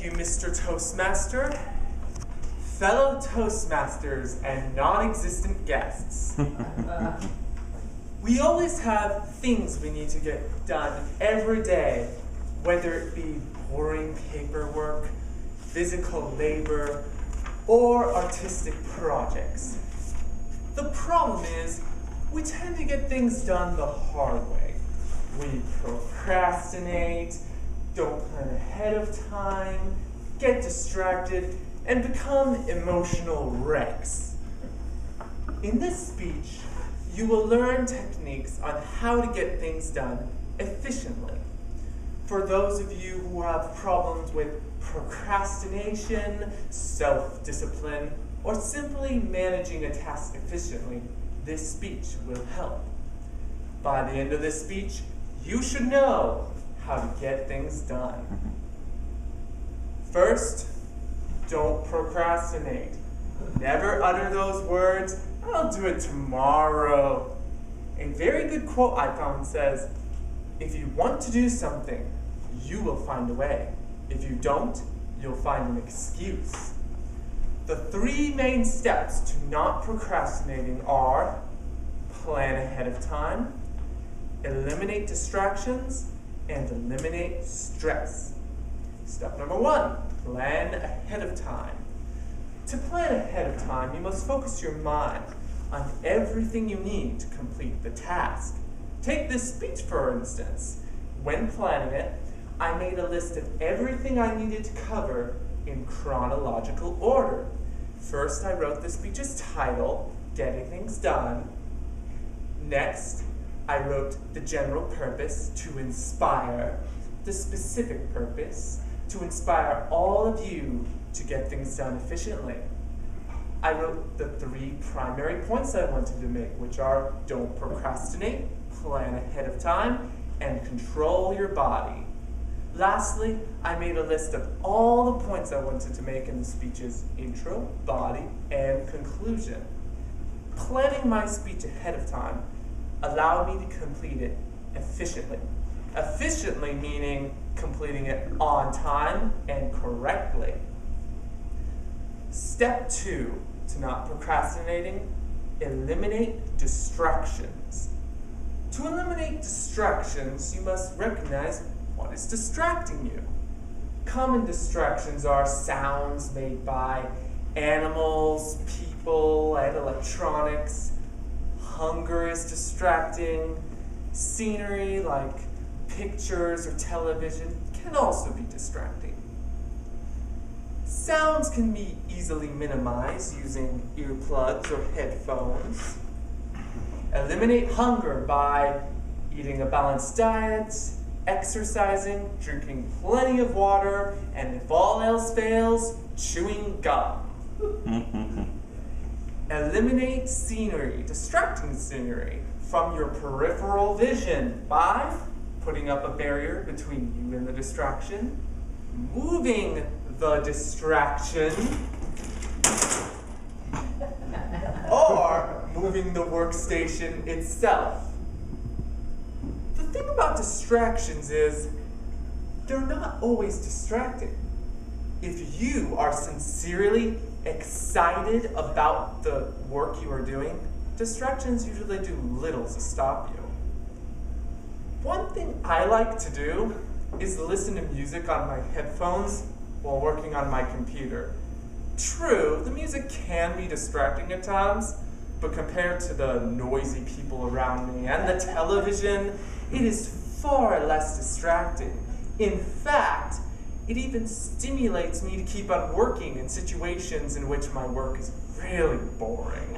you, Mr. Toastmaster. Fellow Toastmasters and non-existent guests. We always have things we need to get done every day, whether it be boring paperwork, physical labor, or artistic projects. The problem is, we tend to get things done the hard way. We procrastinate, don't plan ahead of time, get distracted, and become emotional wrecks. In this speech, you will learn techniques on how to get things done efficiently. For those of you who have problems with procrastination, self-discipline, or simply managing a task efficiently, this speech will help. By the end of this speech, you should know how to get things done. First, don't procrastinate. Never utter those words, "I'll do it tomorrow." A very good quote I found says, "If you want to do something, you will find a way. If you don't, you'll find an excuse." The three main steps to not procrastinating are: plan ahead of time, eliminate distractions, and eliminate stress. Step number 1, plan ahead of time. To plan ahead of time, you must focus your mind on everything you need to complete the task. Take this speech, for instance. When planning it, I made a list of everything I needed to cover in chronological order. First, I wrote the speech's title, Getting Things Done. Next, I wrote the general purpose, to inspire, the specific purpose, to inspire all of you to get things done efficiently. I wrote the 3 primary points I wanted to make, which are: don't procrastinate, plan ahead of time, and control your body. Lastly, I made a list of all the points I wanted to make in the speech's intro, body, and conclusion. Planning my speech ahead of time allowed me to complete it efficiently. Efficiently meaning completing it on time and correctly. Step 2 to not procrastinating: eliminate distractions. To eliminate distractions, you must recognize what is distracting you. Common distractions are sounds made by animals, people, and electronics. Hunger is distracting. Scenery like pictures or television can also be distracting. Sounds can be easily minimized using earplugs or headphones. Eliminate hunger by eating a balanced diet, exercising, drinking plenty of water, and if all else fails, chewing gum. Eliminate scenery, distracting scenery, from your peripheral vision by putting up a barrier between you and the distraction, moving the distraction, or moving the workstation itself. The thing about distractions is they're not always distracting. If you are sincerely excited about the work you are doing, distractions usually do little to stop you. One thing I like to do is listen to music on my headphones while working on my computer. True, the music can be distracting at times, but compared to the noisy people around me and the television, it is far less distracting. In fact, it even stimulates me to keep on working in situations in which my work is really boring.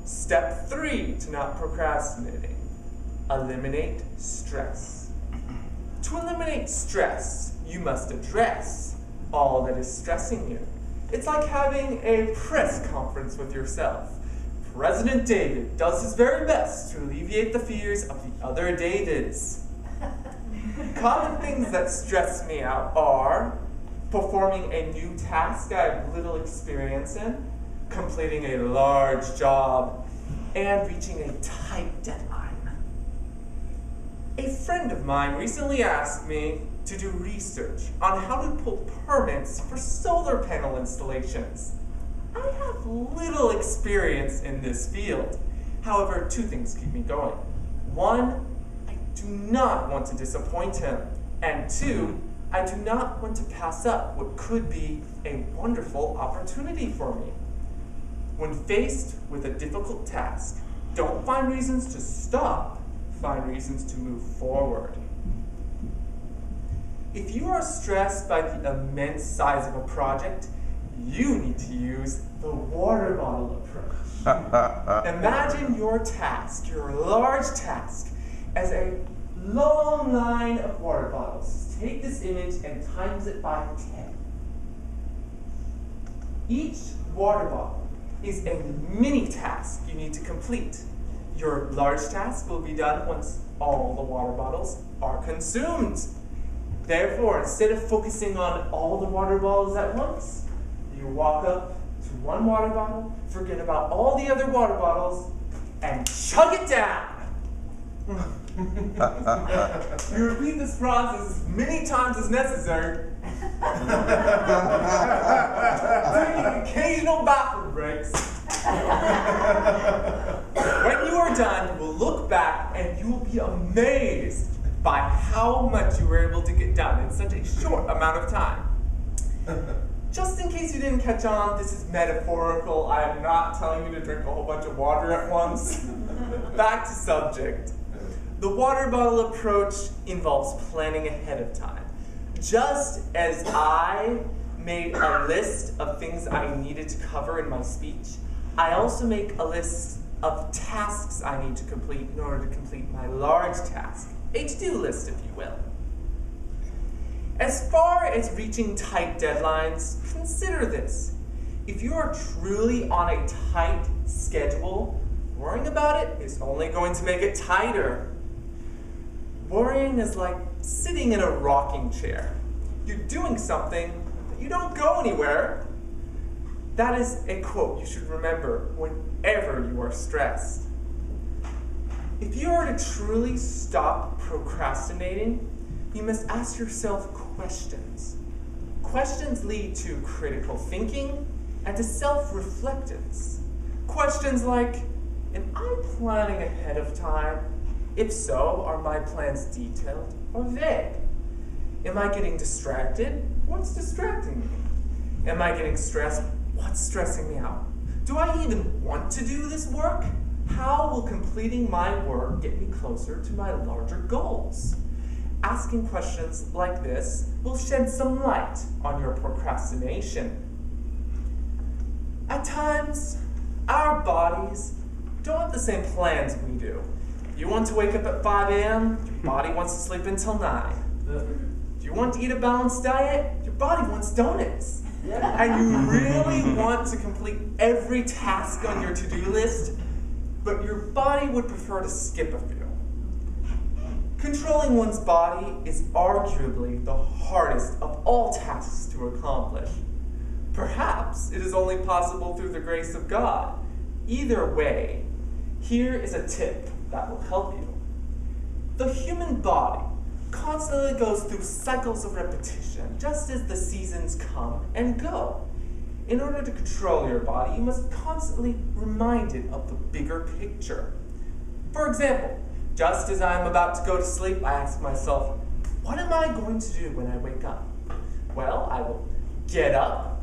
Step 3 to not procrastinating: eliminate stress. To eliminate stress, you must address all that is stressing you. It's like having a press conference with yourself. President David does his very best to alleviate the fears of the other Davids. Common things that stress me out are performing a new task I have little experience in, completing a large job, and reaching a tight deadline. A friend of mine recently asked me, to do research on how to pull permits for solar panel installations. I have little experience in this field. However, two things keep me going. One, I do not want to disappoint him. And two, I do not want to pass up what could be a wonderful opportunity for me. When faced with a difficult task, don't find reasons to stop, find reasons to move forward. If you are stressed by the immense size of a project, you need to use the water bottle approach. Imagine your task, your large task, as a long line of water bottles. Take this image and times it by 10. Each water bottle is a mini task you need to complete. Your large task will be done once all the water bottles are consumed. Therefore, instead of focusing on all the water bottles at once, you walk up to one water bottle, forget about all the other water bottles, and chug it down. You repeat this process as many times as necessary, taking occasional bathroom breaks. When you are done, you will look back and you will be amazed by how much you were able to get done in such a short amount of time. Just in case you didn't catch on, this is metaphorical. I am not telling you to drink a whole bunch of water at once. Back to subject. The water bottle approach involves planning ahead of time. Just as I made a list of things I needed to cover in my speech, I also make a list of tasks I need to complete in order to complete my large task. A to-do list, if you will. As far as reaching tight deadlines, consider this. If you are truly on a tight schedule, worrying about it is only going to make it tighter. Worrying is like sitting in a rocking chair. You're doing something, but you don't go anywhere. That is a quote you should remember whenever you are stressed. If you are to truly stop procrastinating, you must ask yourself questions. Questions lead to critical thinking and to self-reflectance. Questions like, am I planning ahead of time? If so, are my plans detailed or vague? Am I getting distracted? What's distracting me? Am I getting stressed? What's stressing me out? Do I even want to do this work? How will completing my work get me closer to my larger goals? Asking questions like this will shed some light on your procrastination. At times, our bodies don't have the same plans we do. You want to wake up at 5 a.m., your body wants to sleep until 9. Do you want to eat a balanced diet? Your body wants donuts. And you really want to complete every task on your to-do list, but your body would prefer to skip a few. Controlling one's body is arguably the hardest of all tasks to accomplish. Perhaps it is only possible through the grace of God. Either way, here is a tip that will help you. The human body constantly goes through cycles of repetition, just as the seasons come and go. In order to control your body, you must constantly remind it of the bigger picture. For example, just as I am about to go to sleep, I ask myself, what am I going to do when I wake up? Well, I will get up,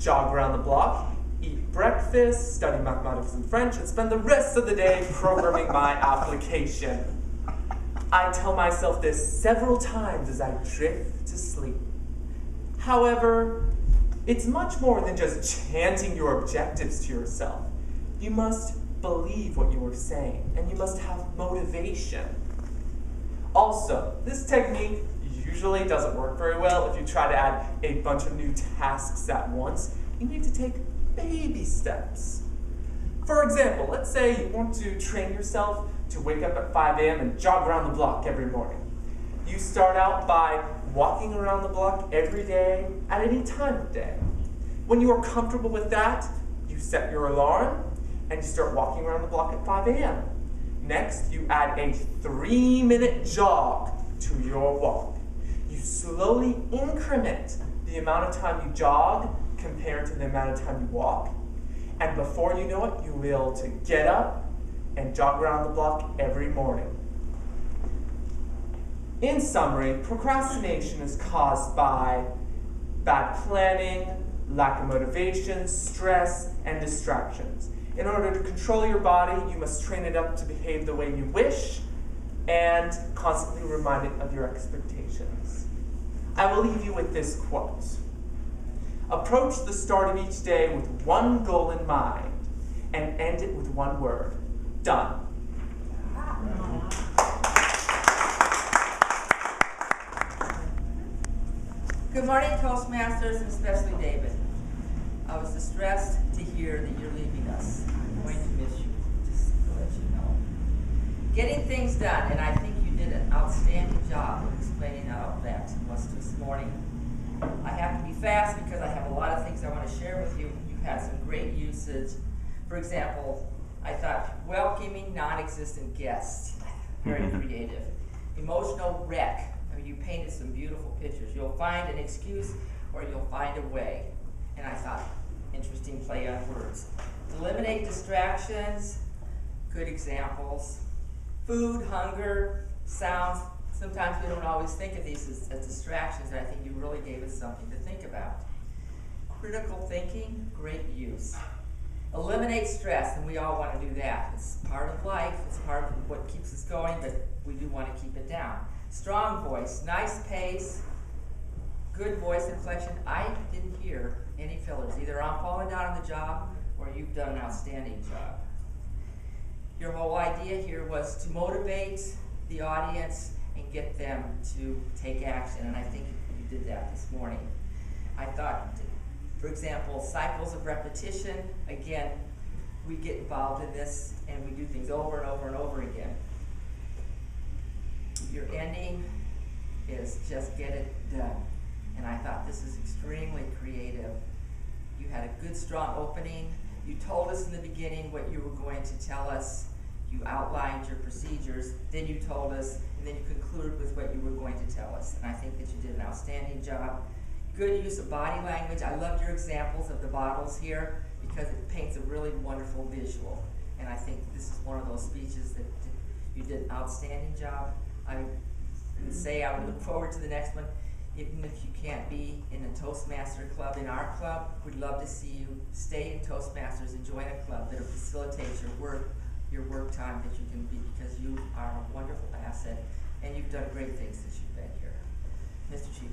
jog around the block, eat breakfast, study mathematics and French, and spend the rest of the day programming my application. I tell myself this several times as I drift to sleep. However, it's much more than just chanting your objectives to yourself. You must believe what you are saying, and you must have motivation. Also, this technique usually doesn't work very well if you try to add a bunch of new tasks at once. You need to take baby steps. For example, let's say you want to train yourself to wake up at 5 a.m. and jog around the block every morning. You start out by walking around the block every day at any time of day. When you are comfortable with that, you set your alarm and you start walking around the block at 5 a.m. Next, you add a 3-minute jog to your walk. You slowly increment the amount of time you jog compared to the amount of time you walk. And before you know it, you'll be able to get up and jog around the block every morning. In summary, procrastination is caused by bad planning, lack of motivation, stress, and distractions. In order to control your body, you must train it up to behave the way you wish and constantly remind it of your expectations. I will leave you with this quote. Approach the start of each day with one goal in mind and end it with one word. Done. Good morning, Toastmasters, and especially David. I was distressed to hear that you're leaving us. I'm going to miss you, just to let you know. Getting things done, and I think you did an outstanding job of explaining how that was this morning. I have to be fast because I have a lot of things I want to share with you. You've had some great usage. For example, I thought welcoming non-existent guests, very creative. Emotional wreck. You painted some beautiful pictures. You'll find an excuse or you'll find a way. And I thought, interesting play on words. Eliminate distractions, good examples. Food, hunger, sounds. Sometimes we don't always think of these as distractions, and I think you really gave us something to think about. Critical thinking, great use. Eliminate stress, and we all want to do that. It's part of life, it's part of what keeps us going, but we do want to keep it down. Strong voice, nice pace, good voice inflection. I didn't hear any fillers. Either I'm falling down on the job or you've done an outstanding job. Your whole idea here was to motivate the audience and get them to take action, and I think you did that this morning. I thought, for example, cycles of repetition. Again, we get involved in this and we do things over and over and over again. Your ending is just get it done. And I thought this is extremely creative. You had a good, strong opening. You told us in the beginning what you were going to tell us. You outlined your procedures. Then you told us, and then you concluded with what you were going to tell us. And I think that you did an outstanding job. Good use of body language. I loved your examples of the bottles here because it paints a really wonderful visual. And I think this is one of those speeches that you did an outstanding job. I would say I would look forward to the next one. Even if you can't be in a Toastmaster club in our club, we'd love to see you stay in Toastmasters and join a club that'll facilitate your work time that you can be, because you are a wonderful asset and you've done great things since you've been here. Mr. Chief.